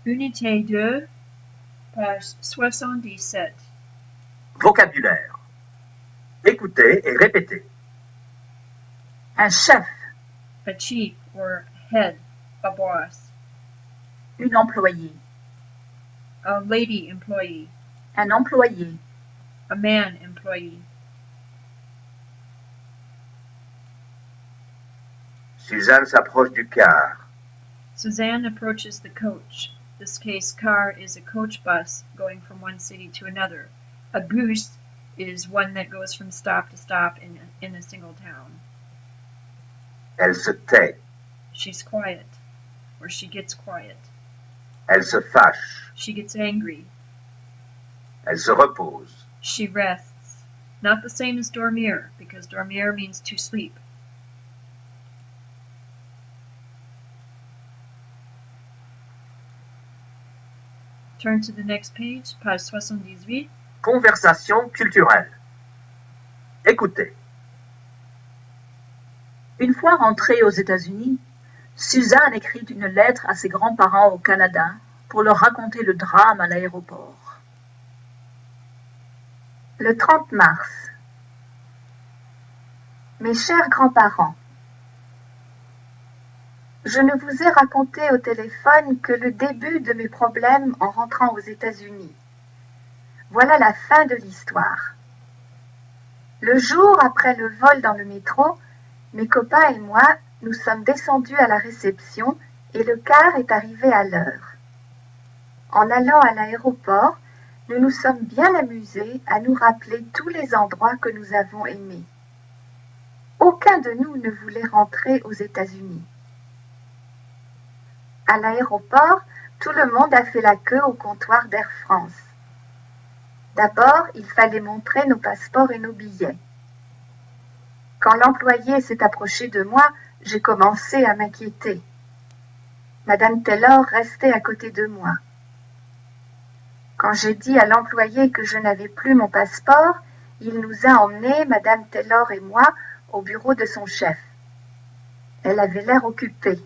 Unité 2, page 77. Vocabulaire. Écoutez et répétez. Un chef, A chief or head, a boss. une employée, A lady employee, un employé, a man employee. Suzanne s'approche du car. Suzanne approaches the coach. This case, car is a coach bus going from one city to another. A bus is one that goes from stop to stop in a single town. Elle se tait. She's quiet, or she gets quiet. Elle se fâche. She gets angry. Elle se repose. She rests. Not the same as dormir, because dormir means to sleep. Turn to the next page, page 78. Conversation culturelle. Écoutez. Une fois rentrée aux États-Unis, Suzanne écrit une lettre à ses grands-parents au Canada pour leur raconter le drame à l'aéroport. Le 30 mars. Mes chers grands-parents, je ne vous ai raconté au téléphone que le début de mes problèmes en rentrant aux États-Unis. Voilà la fin de l'histoire. Le jour après le vol dans le métro, mes copains et moi, nous sommes descendus à la réception et le car est arrivé à l'heure. En allant à l'aéroport, nous nous sommes bien amusés à nous rappeler tous les endroits que nous avons aimés. Aucun de nous ne voulait rentrer aux États-Unis. À l'aéroport, tout le monde a fait la queue au comptoir d'Air France. D'abord, il fallait montrer nos passeports et nos billets. Quand l'employé s'est approché de moi, j'ai commencé à m'inquiéter. Madame Taylor restait à côté de moi. Quand j'ai dit à l'employé que je n'avais plus mon passeport, il nous a emmenés, Madame Taylor et moi, au bureau de son chef. Elle avait l'air occupée.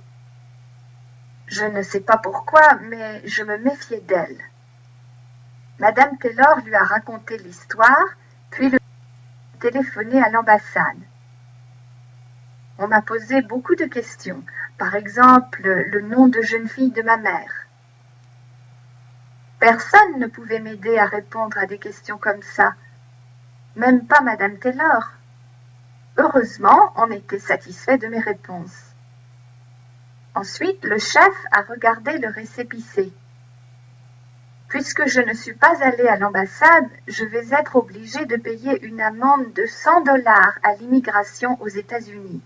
Je ne sais pas pourquoi, mais je me méfiais d'elle. Madame Taylor lui a raconté l'histoire, puis lui a téléphoné à l'ambassade. On m'a posé beaucoup de questions, par exemple le nom de jeune fille de ma mère. Personne ne pouvait m'aider à répondre à des questions comme ça, même pas Madame Taylor. Heureusement, on était satisfait de mes réponses. Ensuite, le chef a regardé le récépissé. Puisque je ne suis pas allée à l'ambassade, je vais être obligée de payer une amende de $100 à l'immigration aux États-Unis.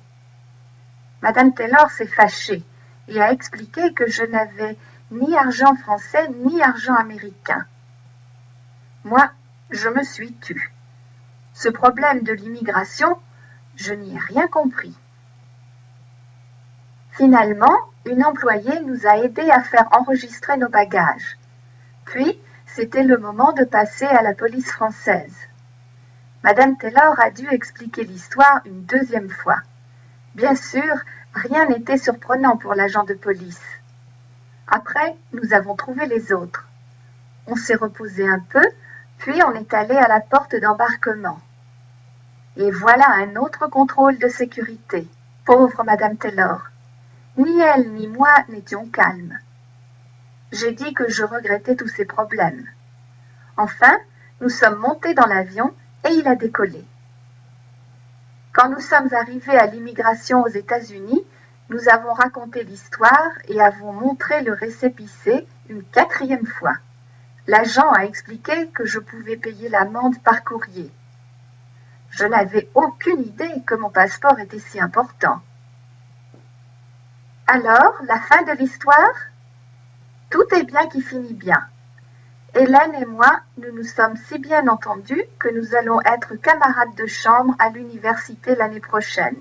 Madame Taylor s'est fâchée et a expliqué que je n'avais ni argent français ni argent américain. Moi, je me suis tue. Ce problème de l'immigration, je n'y ai rien compris. Finalement, une employée nous a aidés à faire enregistrer nos bagages. Puis, c'était le moment de passer à la police française. Madame Taylor a dû expliquer l'histoire une deuxième fois. Bien sûr, rien n'était surprenant pour l'agent de police. Après, nous avons trouvé les autres. On s'est reposé un peu, puis on est allé à la porte d'embarquement. Et voilà un autre contrôle de sécurité. Pauvre Madame Taylor. Ni elle ni moi n'étions calmes. J'ai dit que je regrettais tous ces problèmes. Enfin, nous sommes montés dans l'avion et il a décollé. Quand nous sommes arrivés à l'immigration aux États-Unis, nous avons raconté l'histoire et avons montré le récépissé une 4e fois. L'agent a expliqué que je pouvais payer l'amende par courrier. Je n'avais aucune idée que mon passeport était si important. Alors, la fin de l'histoire ? Tout est bien qui finit bien. Hélène et moi, nous nous sommes si bien entendus que nous allons être camarades de chambre à l'université l'année prochaine.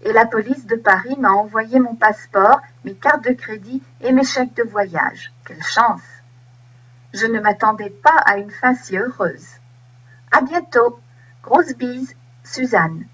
Et la police de Paris m'a envoyé mon passeport, mes cartes de crédit et mes chèques de voyage. Quelle chance! Je ne m'attendais pas à une fin si heureuse. À bientôt. Grosse bise, Suzanne.